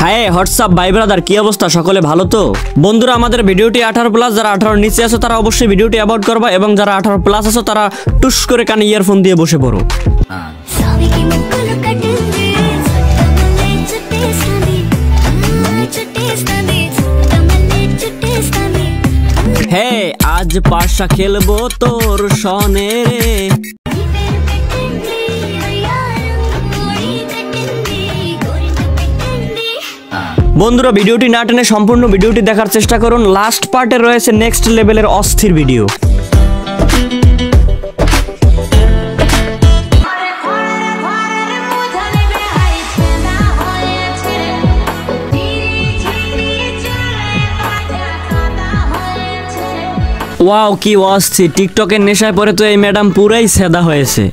High WhatsApp ভাই brother, কি অবস্থা? সকলে ভালো তো? বন্ধুরা, আমাদের ভিডিওটি 18+, যারা 18 নিচে আছো তারা অবশ্যই ভিডিওটি অ্যাভয়েড করবা, এবং যারা 18+ আছো তারা টুস করে কানে ইয়ারফোন দিয়ে বসে পড়ো। হে আজ পাশা খেলবো তোর সনে রে। বন্ধুরা, ভিডিওটি না টেনে সম্পূর্ণ ভিডিওটি দেখার চেষ্টা করুন। লাস্ট পার্টে রয়েছে নেক্সট লেভেলের অস্থির ভিডিও। ওয়াও, কি অস্থির! টিকটকের নেশায় পরে তো এই ম্যাডাম পুরাই সেদা হয়েছে।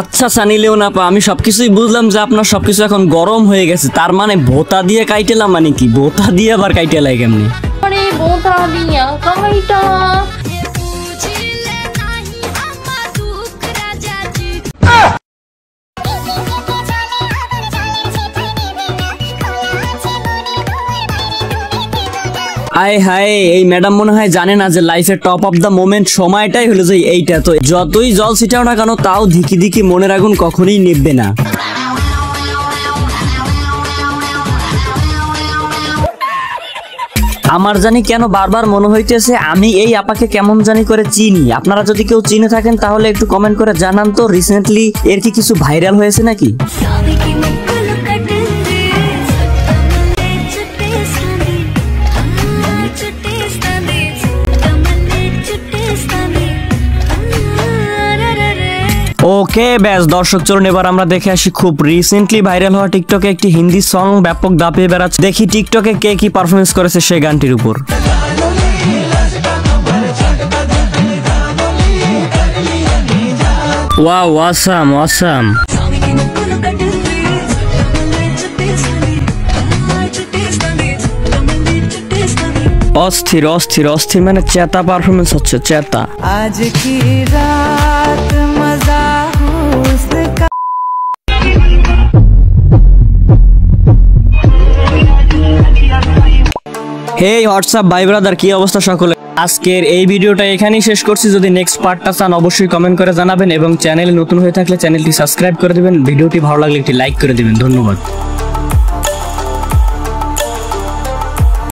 আচ্ছা সানি লিওন আপা, আমি সবকিছুই বুঝলাম যে আপনার সবকিছু এখন গরম হয়ে গেছে। তার মানে ভোতা দিয়ে কাইটেলাম মানে কি? ভোতা দিয়ে আবার কাইটেলাই কেমনি? আয় হায়, এই ম্যাডাম মনে হয় জানে না যে লাইফের টপ অফ দা মোমেন্ট সময়টাই হলো যে এইটা। তো যতই জল ছিটাও না কেন, তাও ধিকি ধিকি মনের আগুন কখনোই নিভবে না। আমার জানি কেন বারবার মনে হইতেছে আমি এই আপাকে কেমন জানি করে চিনি। আপনারা যদি কেউ চিনে থাকেন তাহলে একটু কমেন্ট করে জানান তো, রিসেন্টলি এর কি কিছু ভাইরাল হয়েছে নাকি? ওকে ব্যাস দর্শক, চলুন এবার আমরা দেখে আসি খুব রিসেন্টলি ভাইরাল হওয়া টিকটকে একটি হিন্দি সং ব্যাপক দাপিয়ে বেড়াচ্ছে। দেখি টিকটকে কে কি পারফরমেন্স করেছে সেই গানটির উপর। Wow, awesome awesome. অস্থির অস্থির অস্থির, মানে চেতা পারফরমেন্স হচ্ছে, চেতা। আজ কি রাত মজা হুস্ন কা। হে হোয়াটসঅ্যাপ ভাই ব্রাদার, কি অবস্থা সকলে? আজকের এই ভিডিওটা এখানেই শেষ করছি। যদি নেক্সট পার্টটা চান অবশ্যই কমেন্ট করে জানাবেন, এবং চ্যানেলে নতুন হয়ে থাকলে চ্যানেলটি সাবস্ক্রাইব করে দিবেন। ভিডিওটি ভালো লাগলে একটি লাইক করে দিবেন। ধন্যবাদ।